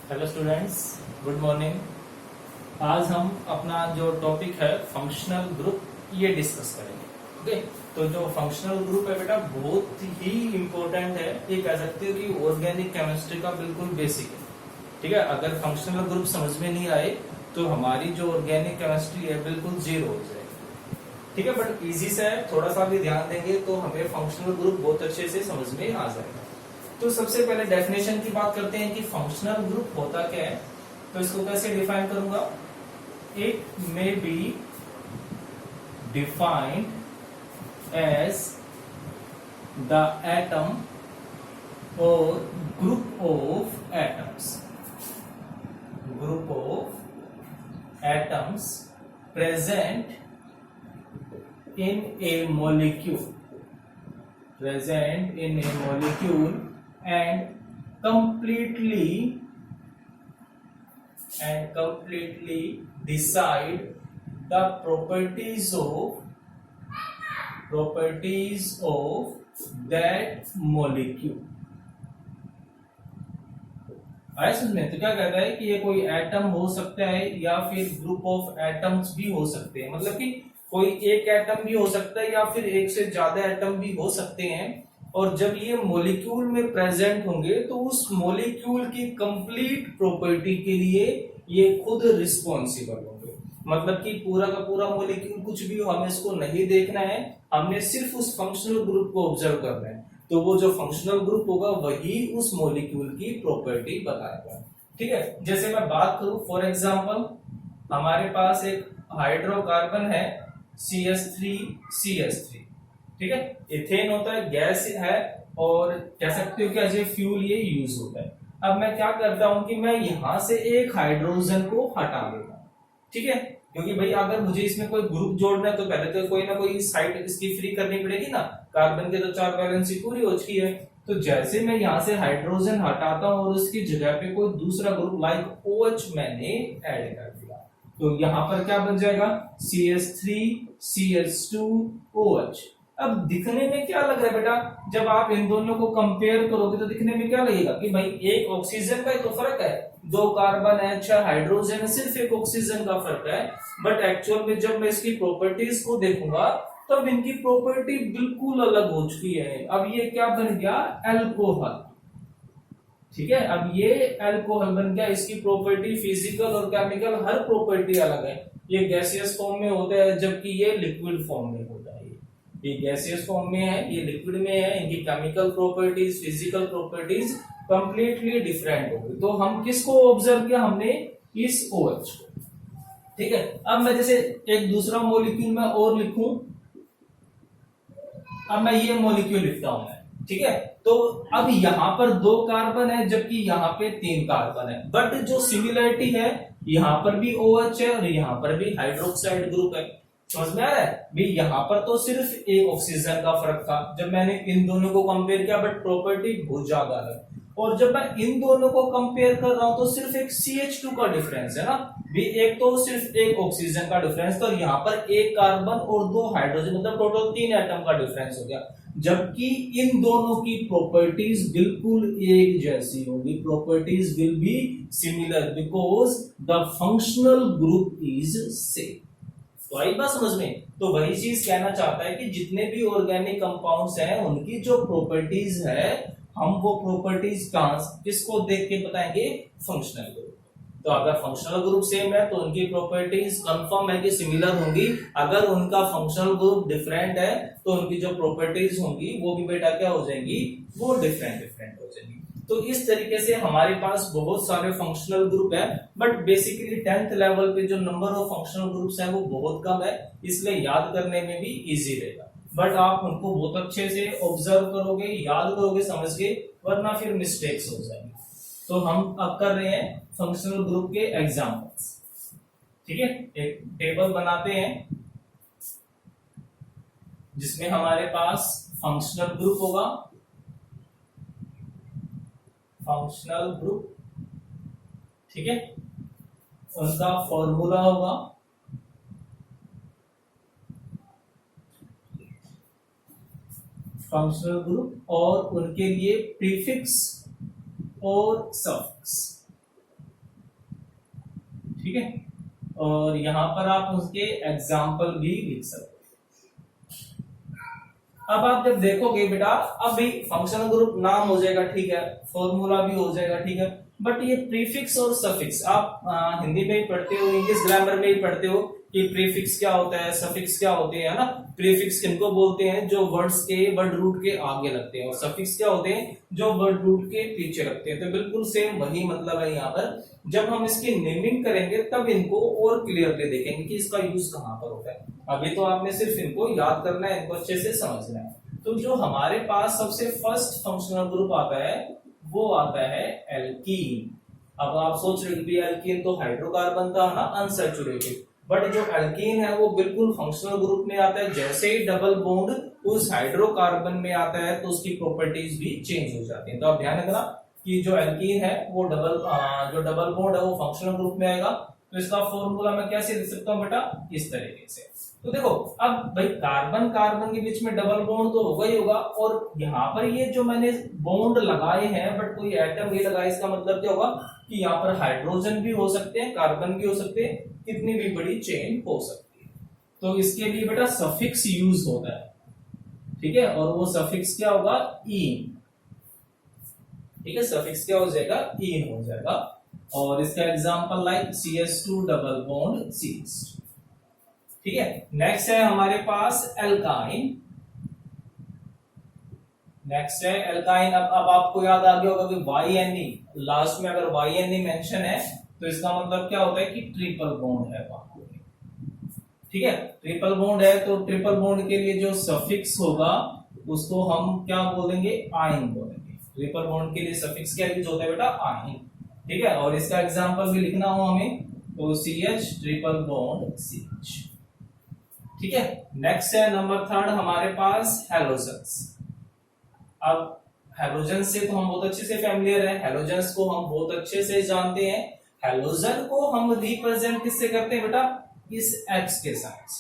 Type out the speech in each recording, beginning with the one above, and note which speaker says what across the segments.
Speaker 1: Hello students, good morning. आज हम अपना जो टॉपिक है फंक्शनल ग्रुप ये डिस्कस करेंगे। ओके, तो जो फंक्शनल ग्रुप है बेटा बहुत ही इंपॉर्टेंट है। ये कह सकते हो कि ऑर्गेनिक केमिस्ट्री का बिल्कुल बेसिक है। ठीक है, अगर फंक्शनल ग्रुप समझ में नहीं आए तो हमारी जो ऑर्गेनिक केमिस्ट्री है बिल्कुल जीरो हो जाएगी। ठीक है, बट इजी से है, थोड़ा सा भी ध्यान देंगे तो हमें फंक्शनल ग्रुप बहुत अच्छे से समझ में आ जाएगा। तो सबसे पहले डेफिनेशन की बात करते हैं कि फंक्शनल ग्रुप होता क्या है। तो इसको कैसे डिफाइन करूंगा। It may be defined as the atom or group of atoms, group of atoms present in a molecule, present in a molecule and completely decide the properties of that molecule। आया समझ में? तो क्या कहता है कि ये कोई एटम हो सकता है या फिर ग्रुप ऑफ एटम्स भी हो सकते हैं, मतलब कि कोई एक एटम भी हो सकता है या फिर एक से ज्यादा एटम भी हो सकते हैं। और जब ये मॉलिक्यूल में प्रेजेंट होंगे तो उस मॉलिक्यूल की कंप्लीट प्रॉपर्टी के लिए ये खुद रिस्पॉन्सिबल होंगे। मतलब कि पूरा का पूरा मॉलिक्यूल कुछ भी हो, हमें इसको नहीं देखना है, हमने सिर्फ उस फंक्शनल ग्रुप को ऑब्जर्व करना है। तो वो जो फंक्शनल ग्रुप होगा वही उस मॉलिक्यूल की प्रॉपर्टी बताएगा। ठीक है, जैसे मैं बात करूं फॉर एग्जांपल, हमारे पास एक हाइड्रोकार्बन है CH3CH3। ठीक है, इथेन होता है, गैस है और कह सकते हो कि एज ए फ्यूल ये यूज होता है। अब मैं क्या करता हूं कि मैं यहां से एक हाइड्रोजन को हटा देता हूं। ठीक है, क्योंकि भाई अगर मुझे इसमें कोई ग्रुप जोड़ना है तो पहले तो कोई ना कोई साइड इसकी फ्री करनी पड़ेगी ना। कार्बन के तो 4 वैलेंसी पूरी हो चुकी है। तो जैसे मैं यहाँ से हाइड्रोजन हटाता हूं और उसकी जगह पे कोई दूसरा ग्रुप लाइक OH मैंने ऐड कर दिया, तो यहां पर क्या बन जाएगा CH3CH2OH। अब दिखने में क्या लग रहा है बेटा, जब आप इन दोनों को कंपेयर करोगे तो दिखने में क्या लगेगा कि भाई एक ऑक्सीजन का ही तो फर्क है, 2 कार्बन है, 6 हाइड्रोजन है, सिर्फ एक ऑक्सीजन का फर्क है। बट एक्चुअल में जब मैं इसकी प्रॉपर्टीज को देखूंगा तब इनकी प्रॉपर्टी बिल्कुल अलग हो चुकी है। अब ये क्या बन गया, एल्कोहल। ठीक है, अब ये अल्कोहल बन गया, इसकी प्रॉपर्टी फिजिकल और केमिकल हर प्रॉपर्टी अलग है। ये गैसियस फॉर्म में होता है जबकि ये लिक्विड फॉर्म में होता है। ये गैसियस फॉर्म में है, ये लिक्विड में है, इनकी chemical properties physical properties completely different हो गई। तो हम किसको ऑब्जर्व किया, हमने इस OH को। ठीक है, अब मैं जैसे एक दूसरा मॉलिक्यूल में और लिखूं, अब मैं ये मॉलिक्यूल लिखता हूं मैं। ठीक है, तो अब यहां पर 2 कार्बन है जबकि यहां पे 3 कार्बन है, बट जो सिमिलरिटी है यहां पर भी OH है और यहां पर भी हाइड्रोक्साइड ग्रुप है। समझ में आ रहा है भी, यहां पर तो सिर्फ एक ऑक्सीजन का फर्क था जब मैंने इन दोनों को कंपेयर किया, बट प्रॉपर्टी बहुत ज्यादा है। और जब मैं इन दोनों को कंपेयर कर रहा हूं तो सिर्फ एक CH2 का डिफरेंस है ना भी, एक तो सिर्फ एक ऑक्सीजन का डिफरेंस, तो यहाँ पर एक कार्बन और 2 हाइड्रोजन, मतलब टोटल 3 एटम का डिफरेंस हो गया। जबकि इन दोनों की प्रॉपर्टीज बिल्कुल एक जैसी होगी, properties will be similar because the functional group is same. तो आई बात समझ में? तो वही चीज कहना चाहता है कि जितने भी ऑर्गेनिक कंपाउंड्स हैं उनकी जो प्रॉपर्टीज है, हम वो प्रॉपर्टीज किसको देख के बताएंगे, फंक्शनल ग्रुप। तो अगर फंक्शनल ग्रुप सेम है तो उनकी प्रॉपर्टीज कंफर्म है कि सिमिलर होंगी। अगर उनका फंक्शनल ग्रुप डिफरेंट है तो उनकी जो प्रॉपर्टीज होंगी वो भी बेटा क्या हो जाएंगी, वो डिफरेंट हो जाएंगी। तो इस तरीके से हमारे पास बहुत सारे फंक्शनल ग्रुप है, बट बेसिकली 10th लेवल पे जो नंबर ऑफ फंक्शनल ग्रुप्स है वो बहुत कम है, इसलिए याद करने में भी इजी रहेगा। बट आप उनको बहुत अच्छे से ऑब्जर्व करोगे, याद करोगे, समझ के, वरना फिर मिस्टेक्स हो जाएंगे। तो हम अब कर रहे हैं फंक्शनल ग्रुप के एग्जांपल्स। ठीक है, एक टेबल बनाते हैं जिसमें हमारे पास फंक्शनल ग्रुप होगा, फंक्शनल ग्रुप। ठीक है, उनका फॉर्मूला होगा फंक्शनल ग्रुप और उनके लिए प्रीफिक्स और सफिक्स। ठीक है, और यहां पर आप उसके एग्जाम्पल भी लिख सकते हो। अब आप जब देखोगे बेटा, अब भी फंक्शनल ग्रुप नाम हो जाएगा, ठीक है, फॉर्मूला भी हो जाएगा, ठीक है, बट ये प्रीफिक्स और सफिक्स आप हिंदी में ही पढ़ते हो, इंग्लिश ग्रामर में ही पढ़ते हो कि प्रीफिक्स क्या होता है, सफिक्स क्या होते हैं, है ना। प्रीफिक्स किनको बोलते हैं, जो वर्ड्स के वर्ड रूट के आगे लगते हैं, और सफिक्स क्या होते हैं, जो वर्ड रूट के पीछे लगते हैं। तो बिल्कुल सेम वही मतलब है यहाँ पर। जब हम इसकी नेमिंग करेंगे तब इनको और क्लियरली देखेंगे कि इसका यूज कहाँ पर होता है। अभी तो आपने सिर्फ इनको याद करना है, इनको अच्छे से समझना है। तो जो हमारे पास सबसे फर्स्ट फंक्शनल ग्रुप आता है वो आता है एल्कीन। अब आप सोच रहे हो एल्कीन तो हाइड्रोकार्बन था ना, अनसैचुरेटेड, बट जो एल्कीन है वो बिल्कुल फंक्शनल ग्रुप में आता है। जैसे ही डबल बॉन्ड उस हाइड्रोकार्बन में आता है तो उसकी प्रॉपर्टीज भी चेंज हो जाती हैं। तो आप ध्यान रखना कि जो एल्कीन है वो जो डबल बॉन्ड है वो फंक्शनल ग्रुप में आएगा। तो इसका फॉर्मूला मैं कैसे लिख सकता हूं बेटा, इस तरीके से। तो देखो, अब भाई कार्बन कार्बन के बीच में डबल बॉन्ड तो होगा ही होगा, और यहाँ पर ये जो मैंने बॉन्ड लगाए हैं बट कोई एटम नहीं लगाया, इसका मतलब क्या होगा कि यहाँ पर हाइड्रोजन भी हो सकते हैं, कार्बन भी हो सकते हैं, कितनी भी बड़ी चेन हो सकती है। तो इसके लिए बेटा सफिक्स यूज होता है, ठीक है, और वो सफिक्स क्या होगा, ईन, ठीक है, सफिक्स क्या हो जाएगा, ईन हो जाएगा। और इसका example like CH2 double bond CH, ठीक है। नेक्स्ट है हमारे पास एल्काइन। नेक्स्ट है एल्काइन। अब आपको याद आ गया होगा कि YNE, लास्ट में अगर YNE मेंशन है तो इसका मतलब क्या होता है कि ट्रिपल बॉन्ड है वहां, ठीक है। ट्रिपल बॉन्ड है तो ट्रिपल बॉन्ड के लिए जो सफिक्स होगा उसको हम क्या बोलेंगे, आइन बोलेंगे। ट्रिपल बॉन्ड के लिए सफिक्स क्या यूज होता है बेटा, आइन, ठीक है। और इसका एग्जांपल भी लिखना हो हमें तो CH ट्रिपल बॉन्ड CH, ठीक है। नेक्स्ट है नंबर थर्ड हमारे पास हैलोजन्स। अब हैलोजन से तो हम बहुत अच्छे से फैमिलियर है, हैलोजन्स को हम बहुत अच्छे से जानते हैं। हैलोजन को हम रिप्रेजेंट किससे करते हैं बेटा, इस X के साथ,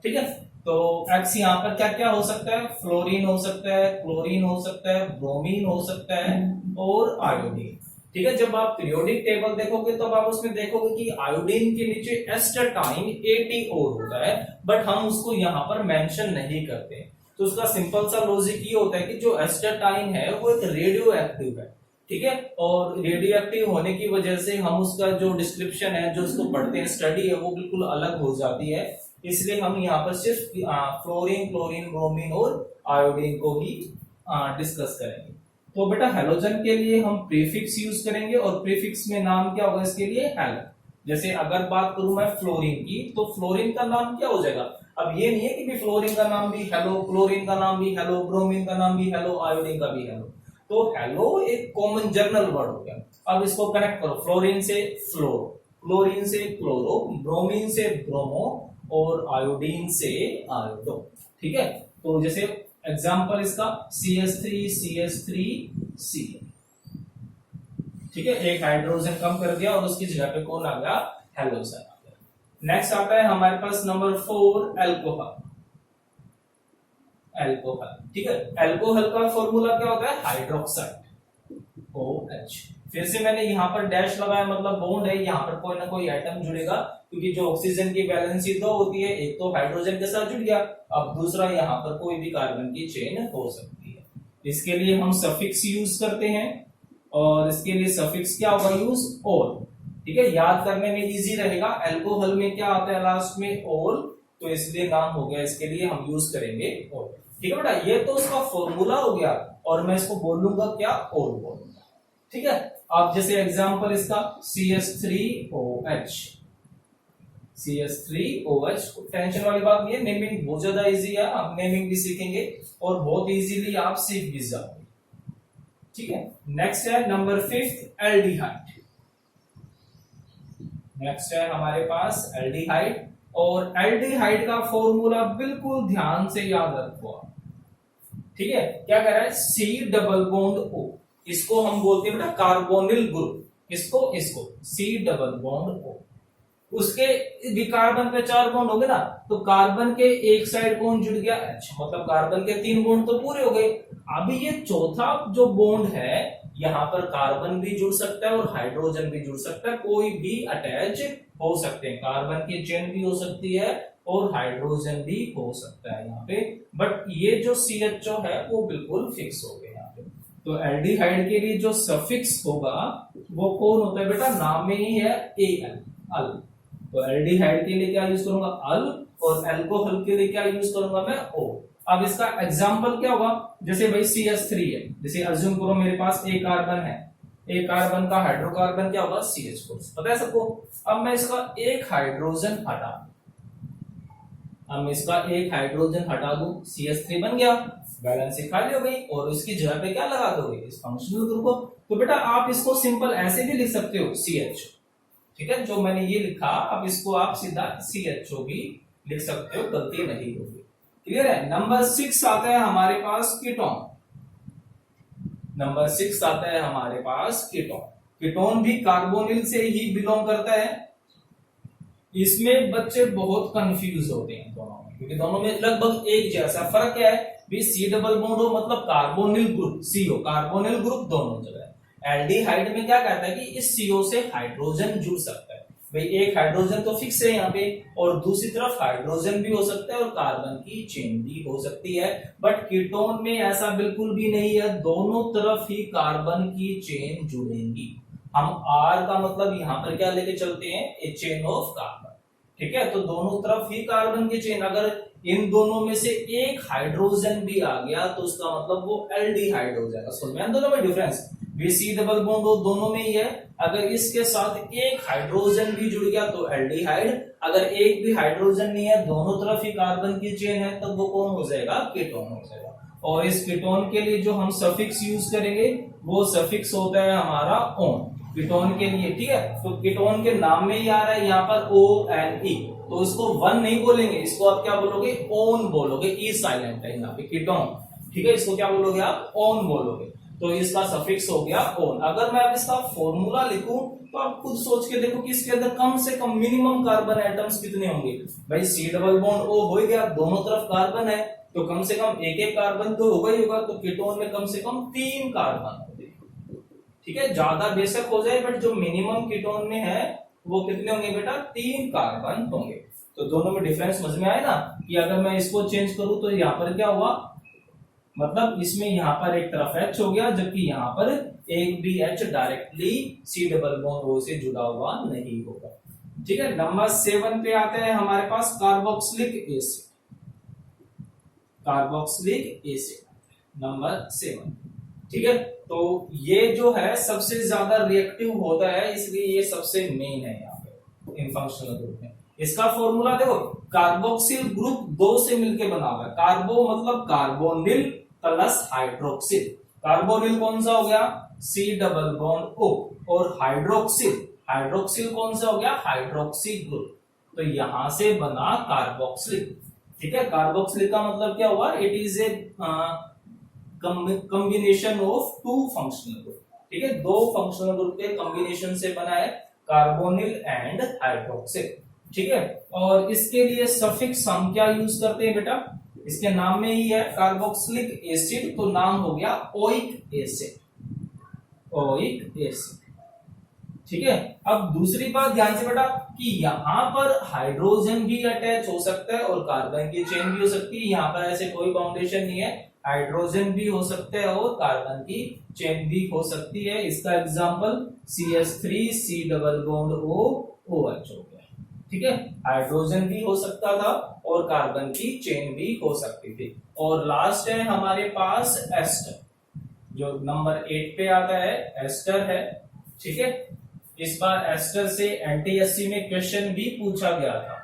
Speaker 1: ठीक है। तो X यहाँ पर क्या क्या हो सकता है, फ्लोरीन हो सकता है, क्लोरीन हो सकता है, ब्रोमीन हो सकता है और आयोडीन, ठीक है। जब आप पीरियोडिक टेबल देखोगे तो आप उसमें देखोगे कि आयोडीन के नीचे एस्टरटाइन ATO होता है, बट हम उसको यहाँ पर मेंशन नहीं करते। तो उसका सिंपल सा लॉजिक ये होता है कि जो एस्टरटाइन है वो एक रेडियो एक्टिव है, ठीक है, और रेडियो एक्टिव होने की वजह से हम उसका जो डिस्क्रिप्शन है, जो उसको पढ़ते हैं, स्टडी है, वो बिल्कुल अलग हो जाती है। इसलिए हम यहाँ पर सिर्फ फ्लोरीन, क्लोरीन, ब्रोमीन और आयोडीन को ही डिस्कस करेंगे। तो बेटा हैलोजन के लिए हम प्रीफिक्स यूज करेंगे, और प्रीफिक्स में नाम क्या होगा इसके लिए, हैलो। जैसे अगर बात करूं मैं फ्लोरीन की, तो फ्लोरीन का नाम क्या हो जाएगा। अब ये नहीं है कि भी फ्लोरीन का नाम भी हेलो, क्लोरीन का नाम भी हेलो, ब्रोमीन का नाम भी हेलो, आयोडीन का भी हेलो। तो हेलो एक कॉमन जर्नल वर्ड हो गया। अब इसको कनेक्ट करो, फ्लोरीन से फ्लोरो, क्लोरीन से क्लोरो, ब्रोमीन से ब्रोमो और आयोडीन से आयोडो, ठीक है। तो जैसे एग्जाम्पल इसका CH3 CH3 C, ठीक है, एक हाइड्रोजन कम कर दिया और उसकी जगह पे कौन आ गया, हैलोजन आ गया। नेक्स्ट आता है हमारे पास नंबर 4 एल्कोहल। एल्कोहल, ठीक है, एल्कोहल का फॉर्मूला क्या होता है, हाइड्रोक्साइड OH। फिर से मैंने यहाँ पर डैश लगाया, मतलब बॉन्ड है, यहाँ पर कोई ना कोई एटम जुड़ेगा, क्योंकि जो ऑक्सीजन की वैलेंसी 2 होती है, एक तो हाइड्रोजन के साथ जुड़ गया, अब दूसरा यहाँ पर कोई भी कार्बन की चेन हो सकती है। इसके लिए हम सफिक्स यूज करते हैं, और इसके लिए सफिक्स क्या होगा, यूज ओल, ठीक है, याद करने में इजी रहेगा। एल्कोहल में क्या आता है लास्ट में, ओल, तो इसलिए नाम हो गया, इसके लिए हम यूज करेंगे ओल, ठीक है बेटा। ये तो उसका फॉर्मूला हो गया, और मैं इसको बोलूंगा क्या, ओल बोलूंगा, ठीक है। अब जैसे एग्जांपल इसका CH3OH, CH3OH, टेंशन वाली बात नहीं है, नेमिंग बहुत ज्यादा इजी है, आप नेमिंग भी सीखेंगे और बहुत इजीली आप सीख भी जाओगे, ठीक है। नेक्स्ट है नंबर 5 एल्डिहाइड। नेक्स्ट है हमारे पास एल्डिहाइड, और एल्डिहाइड का फॉर्मूला बिल्कुल ध्यान से याद रखो, ठीक है। क्या कह रहा है, C डबल बॉन्ड O, इसको हम बोलते हैं बेटा कार्बोनिल ग्रुप, इसको C डबल बॉन्ड O। उसके भी कार्बन पे 4 बॉन्ड हो गए ना, तो कार्बन के एक साइड कौन जुड़ गया, H, मतलब कार्बन के 3 बॉन्ड तो पूरे हो गए। अभी ये चौथा जो बॉन्ड है यहाँ पर कार्बन भी जुड़ सकता है और हाइड्रोजन भी जुड़ सकता है, कोई भी अटैच हो सकते हैं, कार्बन की चेन भी हो सकती है और हाइड्रोजन भी हो सकता है यहाँ पे। बट ये जो CHO है वो बिल्कुल फिक्स हो गया यहाँ पे। तो एल्डिहाइड के लिए जो सफिक्स होगा वो कौन होता है बेटा, नाम में ही है Al, अल। तो एल्डिहाइड के लिए क्या यूज करूंगा, अल, और एल्कोहल के लिए क्या यूज करूंगा मैं, O। अब इसका एग्जाम्पल क्या होगा, जैसे भाई CH3 है, जैसे अज्यूम करो मेरे पास एक कार्बन है, एक कार्बन का हाइड्रोकार्बन क्या होगा, CH4, पता है सबको। अब मैं इसका एक हाइड्रोजन हटा दूं, CH3 बन गया, बैलेंस खाली हो गई, और इसकी जगह पे क्या लगा दोगे, इस फंक्शनल ग्रुप को। तो बेटा आप इसको सिंपल ऐसे भी लिख सकते हो, CH, ठीक है, जो मैंने ये लिखा, अब इसको आप सीधा CHO भी लिख सकते हो, गलती नहीं होगी। क्लियर है। नंबर 6 आता है हमारे पास कीटोन। नंबर 6 आता है हमारे पास कीटोन। कीटोन भी कार्बोनिल से ही बिलोंग करता है। इसमें बच्चे बहुत कंफ्यूज होते हैं दोनों में, क्योंकि दोनों में लगभग एक जैसा। फर्क क्या है, C डबल बॉन्ड हो मतलब carbonyl group, CO carbonyl group दोनों जगह। एल्डिहाइड में क्या कहता है कि इस CO से हाइड्रोजन जुड़ सकता है। भाई एक हाइड्रोजन तो फिक्स है यहाँ पे, और दूसरी तरफ हाइड्रोजन भी हो सकता है और कार्बन की चेन भी हो सकती है। बट कीटोन में ऐसा बिल्कुल भी नहीं है, दोनों तरफ ही कार्बन की चेन जुड़ेंगी। हम R का मतलब यहाँ पर क्या लेके चलते हैं, ए चेन ऑफ कार्बन, ठीक है। तो दोनों तरफ ही कार्बन की चेन, अगर इन दोनों में से एक हाइड्रोजन भी आ गया तो उसका मतलब वो एल्डिहाइड हो जाएगा। समझ में दोनों में डिफरेंस, C डबल बॉन्ड दोनों में ही है। अगर इसके साथ एक हाइड्रोजन भी जुड़ गया तो एल्डिहाइड, अगर एक भी हाइड्रोजन नहीं है, दोनों तरफ ही कार्बन की चेन है, तब वो कौन हो जाएगा, कीटोन हो जाएगा। और इस कीटोन के लिए जो हम सफिक्स यूज करेंगे वो सफिक्स होता है हमारा ओन, कीटोन के लिए, ठीक है। तो कीटोन के नाम में ही आ रहा है यहाँ पर ONE, तो इसको वन नहीं बोलेंगे, इसको आप क्या बोलोगे, ओन बोलोगे, ई साइलेंट है यहाँ पे कीटोन, ठीक है। इसको क्या बोलोगे आप, ओन बोलोगे, तो इसका सफिक्स हो गया ओन। अगर मैं अब इसका फॉर्मूला लिखूं तो आप खुद सोच के देखो कि इसके अंदर कम से कम मिनिमम कार्बन एटम्स कितने होंगे। भाई C डबल बॉन्ड O हो गया, दोनों तरफ कार्बन है, तो कम से कम एक एक कार्बन तो होगा ही होगा। तो कीटोन में कम से कम 3 कार्बन होंगे, ठीक है। ज्यादा बेशक हो जाए, बट जो मिनिमम कीटोन में है वो कितने होंगे बेटा, 3 कार्बन होंगे। तो दोनों में डिफरेंस समझ में आए ना, कि अगर मैं इसको चेंज करूं तो यहाँ पर क्या हुआ, मतलब इसमें यहाँ पर एक तरफ H हो गया, जबकि यहाँ पर एक भी H directly C double bond O से जुड़ा हुआ नहीं होगा, ठीक है। नंबर 7 पे आते हैं हमारे पास carboxylic acid. Carboxylic acid number 7, ठीक है। तो ये जो है सबसे ज्यादा रिएक्टिव होता है, इसलिए ये सबसे मेन है यहाँ पे इन फंक्शनल ग्रुप में। इसका फॉर्मूला देखो, कार्बोक्सिल ग्रुप 2 से मिलकर बना हुआ है। कार्बो मतलब कार्बोनिल प्लस हाइड्रोक्सिल। कार्बोनिल कौन सा हो गया, C डबल बॉन्ड O, और हाइड्रोक्सिल कौन सा हो गया, हाइड्रोक्सी ग्रुप। तो यहां से बना कार्बोक्सिलिक, ठीक है। कार्बोक्सिलिक का मतलब क्या हुआ, it is a combination of 2 functional group, ठीक है। 2 फंक्शनल ग्रुप के कॉम्बिनेशन से बना है कार्बोनिल एंड हाइड्रोक्सिल, ठीक है। और इसके लिए सफिक्स हम क्या यूज करते हैं बेटा, इसके नाम में ही है कार्बोक्सिलिक एसिड, तो नाम हो गया ओइक एसिड, ओइक एसिड, ठीक है। अब दूसरी बात ध्यान से बेटा, कि यहाँ पर हाइड्रोजन भी अटैच हो सकता है और कार्बन की चेन भी हो सकती है। यहाँ पर ऐसे कोई बाउंडेशन नहीं है, हाइड्रोजन भी हो सकते हैं और कार्बन की चेन भी हो सकती है। इसका example CH3 C double bond O OH हो गया, ठीक है। हाइड्रोजन भी हो सकता था और कार्बन की चेन भी हो सकती थी। और लास्ट है हमारे पास एस्टर, जो नंबर 8 पे आता है, एस्टर है, ठीक है। इस बार एस्टर से NTSC में क्वेश्चन भी पूछा गया था,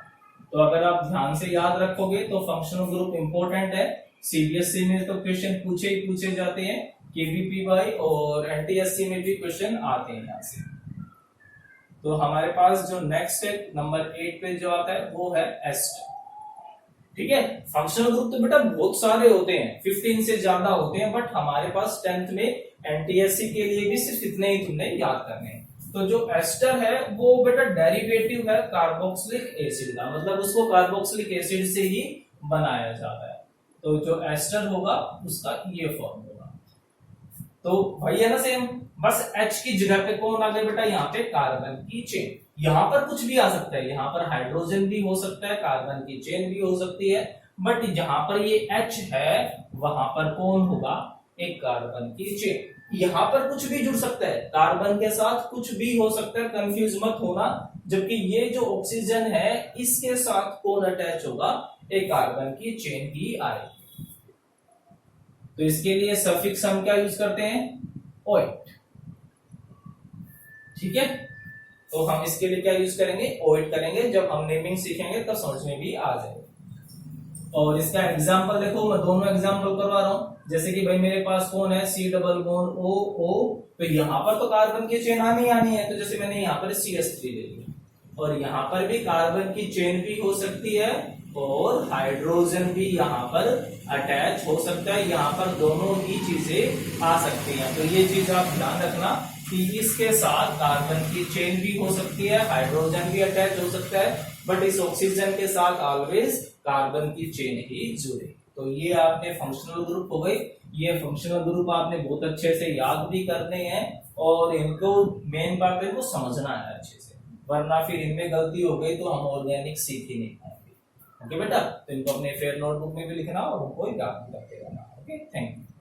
Speaker 1: तो अगर आप ध्यान से याद रखोगे तो फंक्शनल ग्रुप इंपॉर्टेंट है। CBSE में तो क्वेश्चन पूछे जाते हैं, KVPY और NTSC में भी क्वेश्चन आते हैं यहाँ से। तो हमारे पास जो नेक्स्ट है नंबर 8 पे जो आता है वो है एस्टर, ठीक है। फंक्शनल ग्रुप तो बेटा बहुत सारे होते हैं, 15 से ज्यादा होते हैं, बट हमारे पास 10th में NTSC के लिए भी सिर्फ इतने ही तुमने याद करने हैं। तो जो एस्टर है वो बेटा डेरिवेटिव है कार्बोक्सिलिक एसिड का, मतलब उसको कार्बोक्सिलिक एसिड से ही बनाया जाता है। तो जो एस्टर होगा उसका ये फॉर्मूला, तो वही है ना सेम, बस H की जगह पे कौन आ गया बेटा, यहाँ पे कार्बन की चेन। यहाँ पर कुछ भी आ सकता है, यहाँ पर हाइड्रोजन भी हो सकता है, कार्बन की चेन भी हो सकती है, बट जहां पर ये H है वहां पर कौन होगा, एक कार्बन की चेन। यहाँ पर कुछ भी जुड़ सकता है, कार्बन के साथ कुछ भी हो सकता है, कंफ्यूज मत होना। जबकि ये जो ऑक्सीजन है इसके साथ कौन अटैच होगा, एक कार्बन की चेन ही आएगी। तो इसके लिए सफिक्स हम क्या यूज करते हैं, ओइट। ठीक है, तो हम इसके लिए क्या यूज करेंगे, ओइट करेंगे। जब हम नेमिंग सीखेंगे तब समझ में भी आ जाएगा। और इसका एग्जांपल देखो, मैं दोनों एग्जांपल करवा रहा हूं। जैसे कि भाई मेरे पास कौन है, C double bond O O, तो यहाँ पर तो कार्बन की चेन आनी है। तो जैसे मैंने यहाँ पर CH3 ले लिया, और यहाँ पर भी कार्बन की चेन भी हो सकती है और हाइड्रोजन भी यहाँ पर अटैच हो सकता है। यहाँ पर दोनों ही चीजें आ सकती हैं। तो ये चीज आप ध्यान रखना कि इसके साथ कार्बन की चेन भी हो सकती है, हाइड्रोजन भी अटैच हो सकता है, बट इस ऑक्सीजन के साथ ऑलवेज कार्बन की चेन ही जुड़े। तो ये आपने फंक्शनल ग्रुप हो गई। ये फंक्शनल ग्रुप आपने बहुत अच्छे से याद भी करने हैं और इनको मेन बात है वो समझना है अच्छे से, वरना फिर इनमें गलती हो गई तो हम ऑर्गेनिक सीख ही नहीं पाएंगे। ओके बेटा, तो इनको अपने फेयर नोटबुक में भी लिखना और उनको याद भी करते रहना। Okay, thank you.